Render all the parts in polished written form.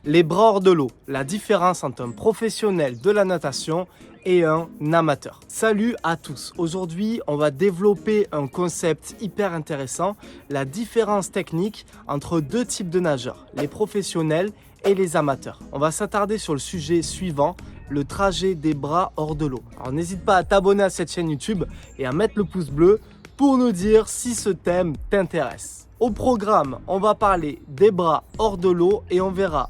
Les bras hors de l'eau, la différence entre un professionnel de la natation et un amateur. Salut à tous, aujourd'hui on va développer un concept hyper intéressant, la différence technique entre deux types de nageurs, les professionnels et les amateurs. On va s'attarder sur le sujet suivant, le trajet des bras hors de l'eau. Alors n'hésite pas à t'abonner à cette chaîne YouTube et à mettre le pouce bleu pour nous dire si ce thème t'intéresse. Au programme, on va parler des bras hors de l'eau et on verra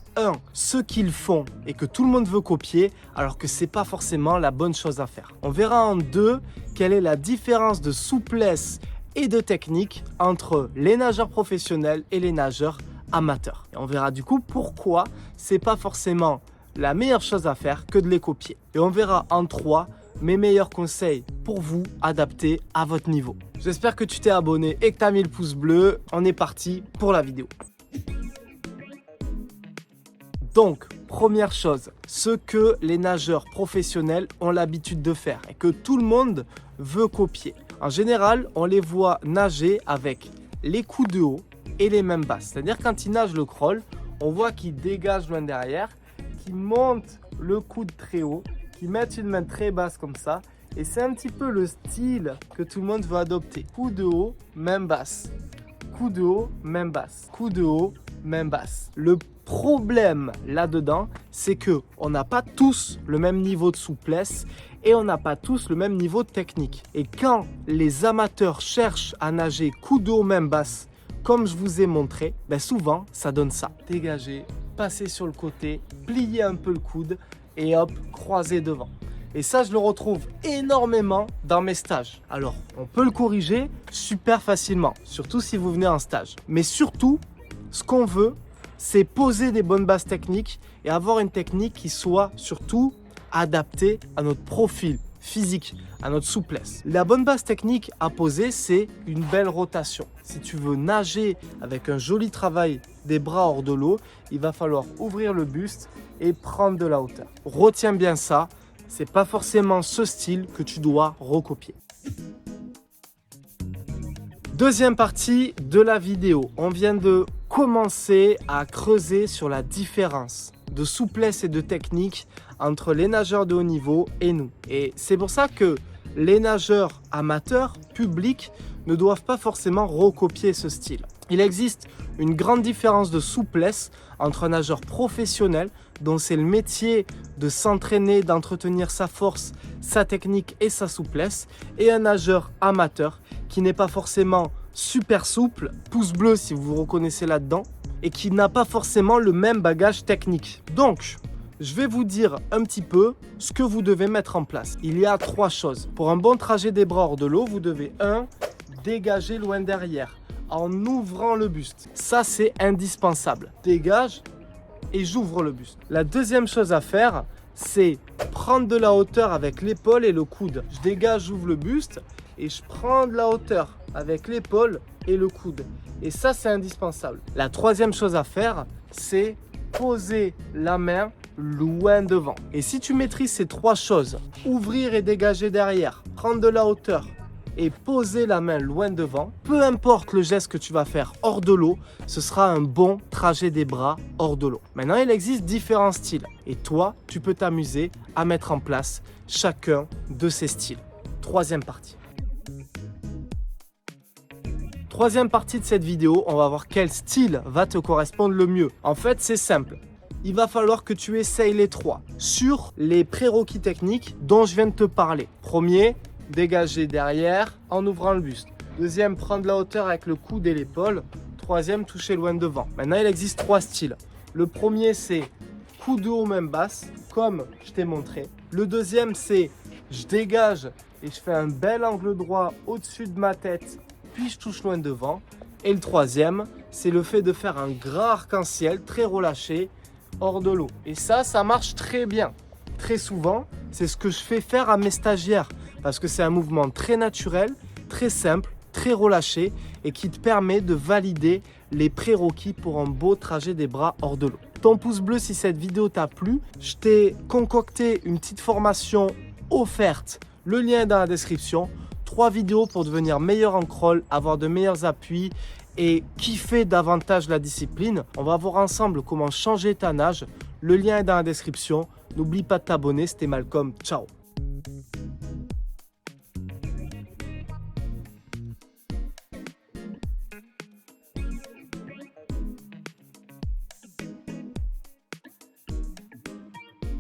ce qu'ils font et que tout le monde veut copier alors que c'est pas forcément la bonne chose à faire. On verra en 2 quelle est la différence de souplesse et de technique entre les nageurs professionnels et les nageurs amateurs. Et on verra du coup pourquoi c'est pas forcément la meilleure chose à faire que de les copier. Et on verra en 3 mes meilleurs conseils pour vous adapter à votre niveau. J'espère que tu t'es abonné et que tu as mis le pouce bleu. On est parti pour la vidéo. Donc, première chose, ce que les nageurs professionnels ont l'habitude de faire et que tout le monde veut copier. En général, on les voit nager avec les coudes de haut et les mains basses. C'est-à-dire quand ils nagent le crawl, on voit qu'ils dégagent loin derrière, qu'ils montent le coude très haut, qui mettent une main très basse comme ça. Et c'est un petit peu le style que tout le monde veut adopter. Coup de haut, main basse. Coup de haut, main basse. Coup de haut, main basse. Le problème là-dedans, c'est que on n'a pas tous le même niveau de souplesse et on n'a pas tous le même niveau de technique. Et quand les amateurs cherchent à nager coup de haut, main basse, comme je vous ai montré, ben souvent ça donne ça. Dégager, passer sur le côté, plier un peu le coude et hop, croiser devant. Et ça, je le retrouve énormément dans mes stages. Alors, on peut le corriger super facilement, surtout si vous venez en stage. Mais surtout, ce qu'on veut, c'est poser des bonnes bases techniques et avoir une technique qui soit surtout adaptée à notre profil physique, à notre souplesse. La bonne base technique à poser, c'est une belle rotation. Si tu veux nager avec un joli travail des bras hors de l'eau, il va falloir ouvrir le buste et prendre de la hauteur. Retiens bien ça, c'est pas forcément ce style que tu dois recopier. Deuxième partie de la vidéo, on vient de commencer à creuser sur la différence de souplesse et de technique entre les nageurs de haut niveau et nous. Et c'est pour ça que les nageurs amateurs, publics, ne doivent pas forcément recopier ce style. Il existe une grande différence de souplesse entre un nageur professionnel, dont c'est le métier de s'entraîner, d'entretenir sa force, sa technique et sa souplesse, et un nageur amateur qui n'est pas forcément super souple, pouce bleu si vous vous reconnaissez là-dedans, et qui n'a pas forcément le même bagage technique. Donc, je vais vous dire un petit peu ce que vous devez mettre en place. Il y a 3 choses. Pour un bon trajet des bras hors de l'eau, vous devez 1. Dégager loin derrière en ouvrant le buste. Ça, c'est indispensable. Dégage et j'ouvre le buste. La deuxième chose à faire, c'est prendre de la hauteur avec l'épaule et le coude. Je dégage, j'ouvre le buste et je prends de la hauteur avec l'épaule et le coude. Et ça, c'est indispensable. La troisième chose à faire, c'est poser la main loin devant. Et si tu maîtrises ces 3 choses, ouvrir et dégager derrière, prendre de la hauteur et poser la main loin devant, peu importe le geste que tu vas faire hors de l'eau, ce sera un bon trajet des bras hors de l'eau. Maintenant, il existe différents styles et toi, tu peux t'amuser à mettre en place chacun de ces styles. Troisième partie. Troisième partie de cette vidéo, on va voir quel style va te correspondre le mieux. En fait, c'est simple. Il va falloir que tu essayes les 3 sur les prérequis techniques dont je viens de te parler. Premier, dégager derrière en ouvrant le buste. Deuxième, prendre la hauteur avec le coude et l'épaule. Troisième, toucher loin devant. Maintenant, il existe 3 styles. Le premier, c'est coup de haut, main basse, comme je t'ai montré. Le deuxième, c'est je dégage et je fais un bel angle droit au-dessus de ma tête, puis je touche loin devant. Et le troisième, c'est le fait de faire un grand arc-en-ciel très relâché hors de l'eau. Et ça marche très bien. Très souvent, c'est ce que je fais faire à mes stagiaires parce que c'est un mouvement très naturel, très simple, très relâché et qui te permet de valider les prérequis pour un beau trajet des bras hors de l'eau. Ton pouce bleu si cette vidéo t'a plu. Je t'ai concocté une petite formation offerte. Le lien est dans la description. 3 vidéos pour devenir meilleur en crawl, avoir de meilleurs appuis et kiffer davantage la discipline, on va voir ensemble comment changer ta nage. Le lien est dans la description. N'oublie pas de t'abonner, c'était Malcolm. Ciao.